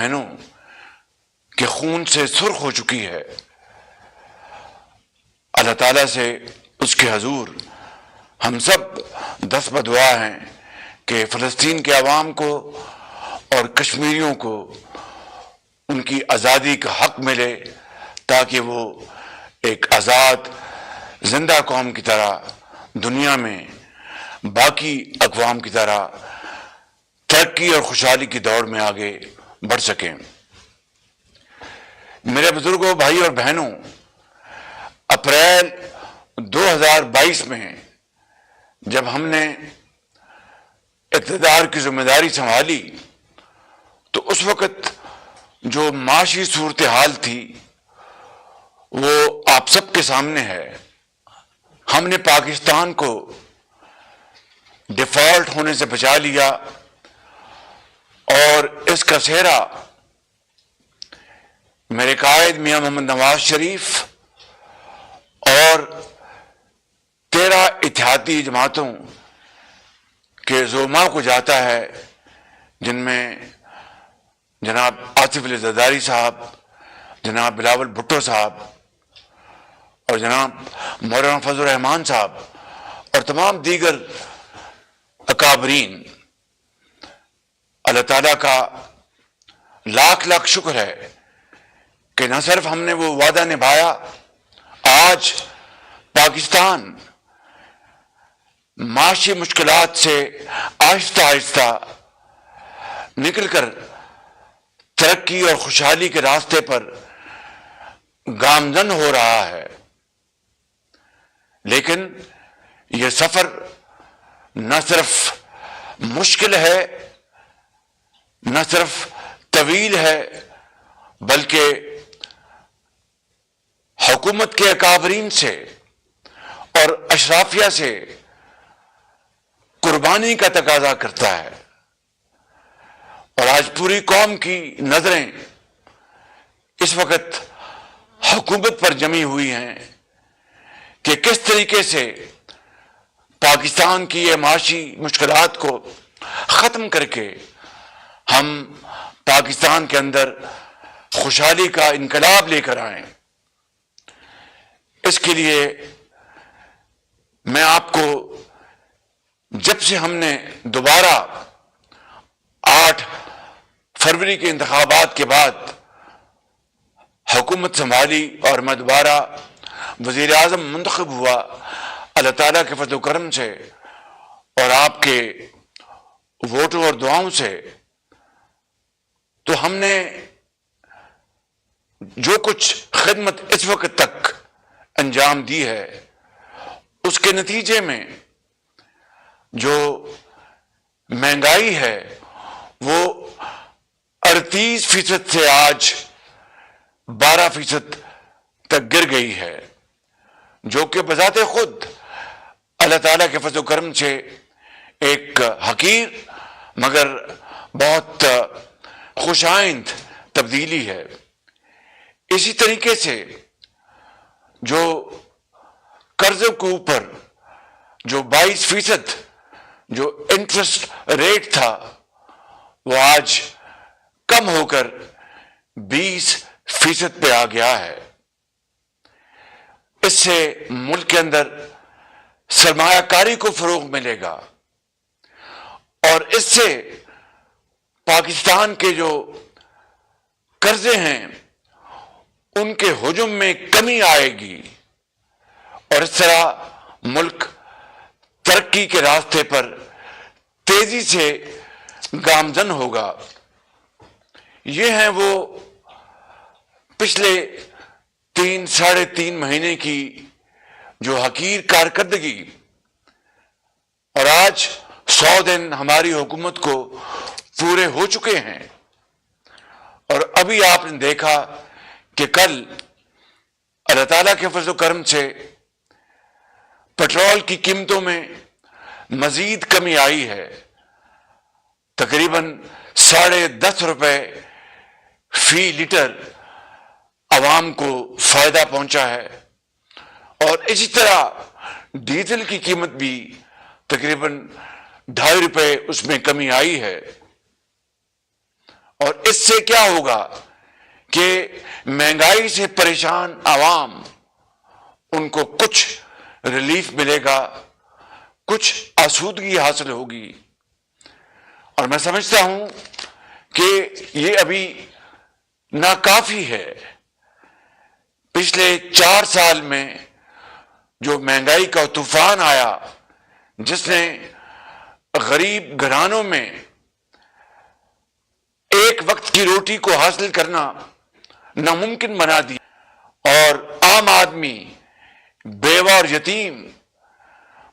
بہنوں کے خون سے سرخ ہو چکی ہے۔ اللہ تعالیٰ سے اس کے حضور ہم سب دست بدعا ہیں کہ فلسطین کے عوام کو اور کشمیریوں کو ان کی آزادی کا حق ملے، تاکہ وہ ایک آزاد زندہ قوم کی طرح دنیا میں باقی اقوام کی طرح ترقی اور خوشحالی کی دوڑ میں آگے بڑھ سکیں۔ میرے بزرگوں، بھائی اور بہنوں، اپریل 2022 میں جب ہم نے اقتدار کی ذمہ داری سنبھالی تو اس وقت جو معاشی صورتحال تھی وہ آپ سب کے سامنے ہے۔ ہم نے پاکستان کو ڈیفالٹ ہونے سے بچا لیا اور اس کا سہرا میرے قائد میاں محمد نواز شریف اور 13 اتحادی جماعتوں کے زعماء کو جاتا ہے، جن میں جناب آصف علی زرداری صاحب، جناب بلاول بھٹو صاحب اور جناب مولانا فضل الرحمان صاحب اور تمام دیگر اکابرین۔ اللہ تعالیٰ کا لاکھ لاکھ شکر ہے کہ نہ صرف ہم نے وہ وعدہ نبھایا، آج پاکستان معاشی مشکلات سے آہستہ آہستہ نکل کر ترقی اور خوشحالی کے راستے پر گامزن ہو رہا ہے، لیکن یہ سفر نہ صرف مشکل ہے، نہ صرف طویل ہے، بلکہ حکومت کے اکابرین سے اور اشرافیہ سے قربانی کا تقاضا کرتا ہے۔ اور آج پوری قوم کی نظریں اس وقت حکومت پر جمی ہوئی ہیں کہ کس طریقے سے پاکستان کی یہ معاشی مشکلات کو ختم کر کے ہم پاکستان کے اندر خوشحالی کا انقلاب لے کر آئیں۔ اس کے لیے میں آپ کو، جب سے ہم نے دوبارہ 8 فروری کے انتخابات کے بعد حکومت سنبھالی اور میں دوبارہ وزیر اعظم منتخب ہوا، اللہ تعالیٰ کے فضل و کرم سے اور آپ کے ووٹوں اور دعاؤں سے، تو ہم نے جو کچھ خدمت اس وقت تک انجام دی ہے، اس کے نتیجے میں جو مہنگائی ہے وہ 38% سے آج 12% تک گر گئی ہے، جو کہ بذات خود اللہ تعالیٰ کے فضل و کرم سے ایک حقیر مگر بہت خوش آئند تبدیلی ہے۔ اسی طریقے سے جو قرضوں کے اوپر جو 22% جو انٹرسٹ ریٹ تھا وہ آج کم ہو کر 20% پہ آ گیا ہے۔ اس سے ملک کے اندر سرمایہ کاری کو فروغ ملے گا اور اس سے پاکستان کے جو قرضے ہیں ان کے حجم میں کمی آئے گی اور اس طرح ملک ترقی کے راستے پر تیزی سے گامزن ہوگا۔ یہ ہیں وہ پچھلے 3-3.5 مہینے کی جو حقیر کارکردگی، اور آج 100 دن ہماری حکومت کو پورے ہو چکے ہیں، اور ابھی آپ نے دیکھا کہ کل اللہ تعالیٰ کے فضل و کرم سے پیٹرول کی قیمتوں میں مزید کمی آئی ہے، تقریباً 10.5 روپے فی لیٹر عوام کو فائدہ پہنچا ہے، اور اسی طرح ڈیزل کی قیمت بھی تقریباً 2.5 روپے اس میں کمی آئی ہے، اور اس سے کیا ہوگا کہ مہنگائی سے پریشان عوام، ان کو کچھ ریلیف ملے گا، کچھ آسودگی حاصل ہوگی۔ اور میں سمجھتا ہوں کہ یہ ابھی ناکافی ہے۔ پچھلے 4 سال میں جو مہنگائی کا طوفان آیا، جس نے غریب گھرانوں میں ایک وقت کی روٹی کو حاصل کرنا ناممکن بنا دیا، اور عام آدمی، بیوہ اور یتیم،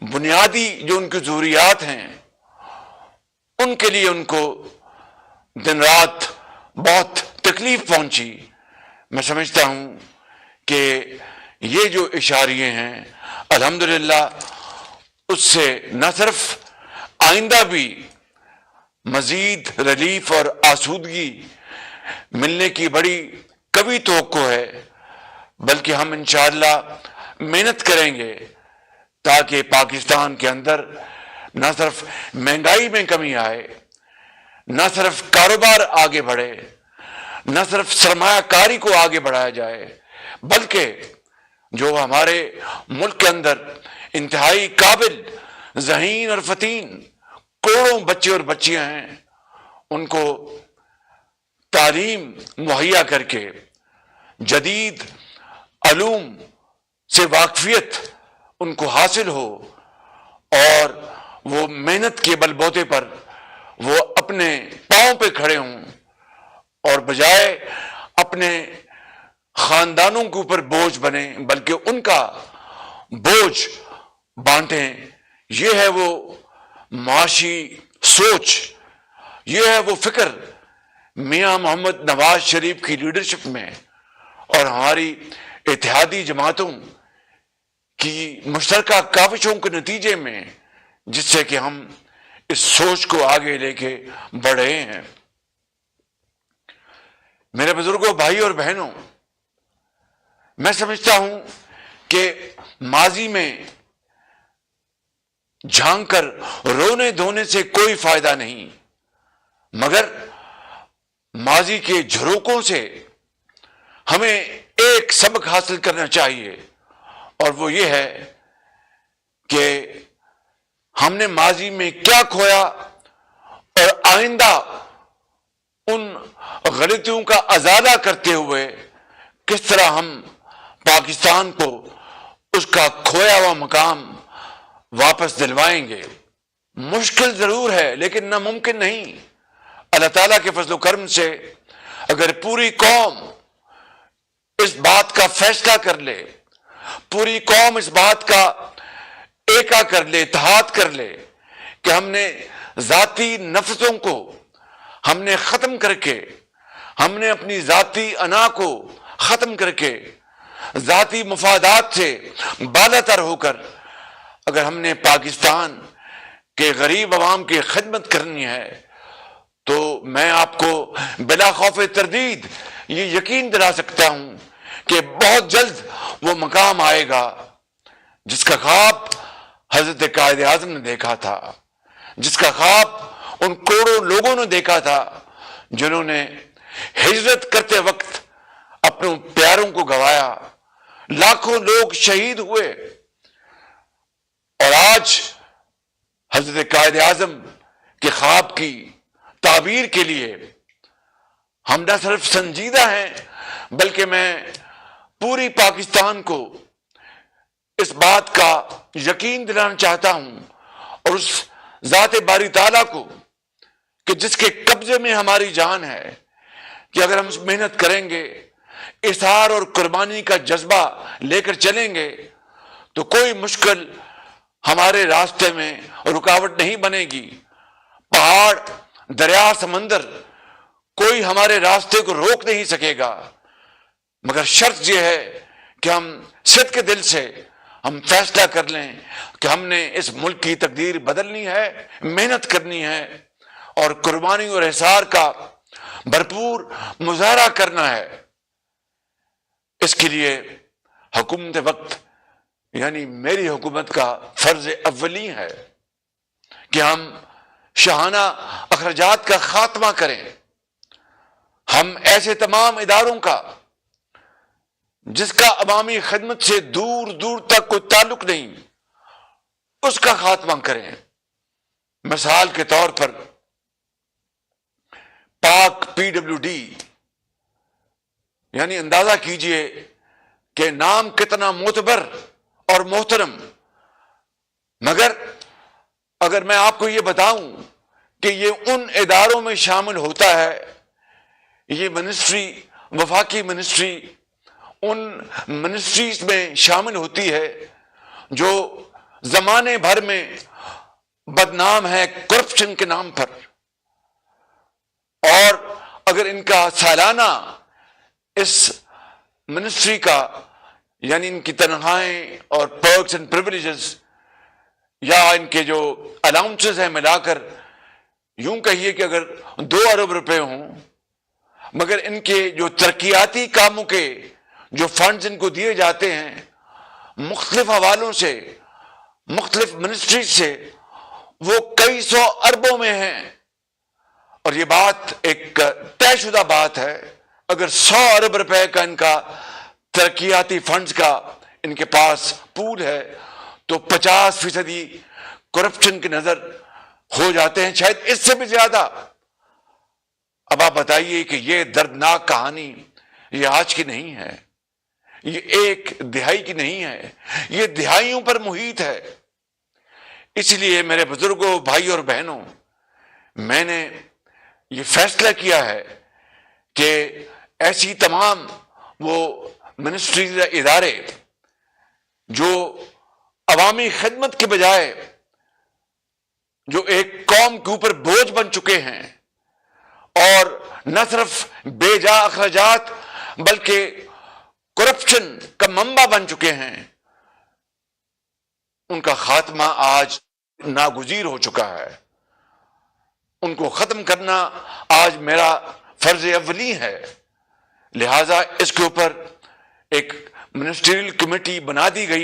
بنیادی جو ان کی ضروریات ہیں، ان کے لیے ان کو دن رات بہت تکلیف پہنچی۔ میں سمجھتا ہوں کہ یہ جو اشاریے ہیں، الحمدللہ اس سے نہ صرف آئندہ بھی مزید ریلیف اور آسودگی ملنے کی بڑی کبھی توقع ہے، بلکہ ہم انشاءاللہ محنت کریں گے تاکہ پاکستان کے اندر نہ صرف مہنگائی میں کمی آئے، نہ صرف کاروبار آگے بڑھے، نہ صرف سرمایہ کاری کو آگے بڑھایا جائے، بلکہ جو ہمارے ملک کے اندر انتہائی قابل، ذہین اور فطین کروڑوں بچے اور بچیاں ہیں، ان کو تعلیم مہیا کر کے جدید علوم سے واقفیت ان کو حاصل ہو، اور وہ محنت کے بل بوتے پر وہ اپنے پاؤں پہ کھڑے ہوں، اور بجائے اپنے خاندانوں کے اوپر بوجھ بنے بلکہ ان کا بوجھ بانٹیں۔ یہ ہے وہ معاشی سوچ، یہ ہے وہ فکر میاں محمد نواز شریف کی لیڈرشپ میں اور ہماری اتحادی جماعتوں کی مشترکہ کاوشوں کے نتیجے میں، جس سے کہ ہم اس سوچ کو آگے لے کے بڑھ رہے ہیں۔ میرے بزرگوں، بھائی اور بہنوں، میں سمجھتا ہوں کہ ماضی میں جھانک کر رونے دھونے سے کوئی فائدہ نہیں، مگر ماضی کے جھروکوں سے ہمیں ایک سبق حاصل کرنا چاہیے، اور وہ یہ ہے کہ ہم نے ماضی میں کیا کھویا، اور آئندہ ان غلطیوں کا ازالہ کرتے ہوئے کس طرح ہم پاکستان کو اس کا کھویا ہوا مقام واپس دلوائیں گے۔ مشکل ضرور ہے لیکن ناممکن نہیں۔ اللہ تعالیٰ کے فضل و کرم سے اگر پوری قوم اس بات کا فیصلہ کر لے، پوری قوم اس بات کا ایکا کر لے، اتحاد کر لے کہ ہم نے ذاتی نفسوں کو ہم نے ختم کر کے، ہم نے اپنی ذاتی انا کو ختم کر کے، ذاتی مفادات سے بالا تر ہو کر اگر ہم نے پاکستان کے غریب عوام کی خدمت کرنی ہے، تو میں آپ کو بلا خوف تردید یہ یقین دلا سکتا ہوں کہ بہت جلد وہ مقام آئے گا جس کا خواب حضرت قائد اعظم نے دیکھا تھا، جس کا خواب ان کروڑوں لوگوں نے دیکھا تھا جنہوں نے ہجرت کرتے وقت اپنے پیاروں کو گوایا، لاکھوں لوگ شہید ہوئے، اور آج حضرت قائد اعظم کے خواب کی تعبیر کے لیے ہم نہ صرف سنجیدہ ہیں، بلکہ میں پوری پاکستان کو اس بات کا یقین دلانا چاہتا ہوں، اور اس ذات باری تعالیٰ کو کہ جس کے قبضے میں ہماری جان ہے، کہ اگر ہم اس محنت کریں گے، اظہار اور قربانی کا جذبہ لے کر چلیں گے، تو کوئی مشکل ہمارے راستے میں رکاوٹ نہیں بنے گی۔ پہاڑ، دریا، سمندر کوئی ہمارے راستے کو روک نہیں سکے گا، مگر شرط یہ ہے کہ ہم صدق کے دل سے ہم فیصلہ کر لیں کہ ہم نے اس ملک کی تقدیر بدلنی ہے، محنت کرنی ہے، اور قربانی اور احسار کا بھرپور مظاہرہ کرنا ہے۔ اس کے لیے حکومت وقت یعنی میری حکومت کا فرض اولی ہے کہ ہم شاہانہ اخراجات کا خاتمہ کریں، ہم ایسے تمام اداروں کا جس کا عوامی خدمت سے دور دور تک کوئی تعلق نہیں، اس کا خاتمہ کریں۔ مثال کے طور پر پاک PWD، یعنی اندازہ کیجئے کہ نام کتنا معتبر اور محترم، مگر اگر میں آپ کو یہ بتاؤں کہ یہ ان اداروں میں شامل ہوتا ہے، یہ منسٹری، وفاقی منسٹری ان منسٹریز میں شامل ہوتی ہے جو زمانے بھر میں بدنام ہے کرپشن کے نام پر، اور اگر ان کا سالانہ اس منسٹری کا یعنی ان کی تنخواہیں اور پرکس اینڈ پریویلیجز یا ان کے جو الاؤنسز ہیں ملا کر یوں کہیے کہ اگر 2 ارب روپے ہوں، مگر ان کے جو ترقیاتی کاموں کے جو فنڈز ان کو دیے جاتے ہیں مختلف حوالوں سے، مختلف منسٹریز سے، وہ کئی 100 اربوں میں ہیں۔ اور یہ بات ایک طے شدہ بات ہے، اگر 100 ارب روپے کا ان کا ترقیاتی فنڈز کا ان کے پاس پول ہے تو 50% کرپشن کی نظر ہو جاتے ہیں، شاید اس سے بھی زیادہ۔ اب آپ بتائیے کہ یہ دردناک کہانی یہ آج کی نہیں ہے، یہ ایک دہائی کی نہیں ہے، یہ دہائیوں پر محیط ہے۔ اس لیے میرے بزرگوں، بھائی اور بہنوں، میں نے یہ فیصلہ کیا ہے کہ ایسی تمام وہ منسٹریز یا ادارے جو عوامی خدمت کے بجائے جو ایک قوم کے اوپر بوجھ بن چکے ہیں اور نہ صرف بے جا اخراجات بلکہ کرپشن کا منبع بن چکے ہیں، ان کا خاتمہ آج ناگزیر ہو چکا ہے۔ ان کو ختم کرنا آج میرا فرض اولی ہے، لہذا اس کے اوپر ایک منسٹریل کمیٹی بنا دی گئی۔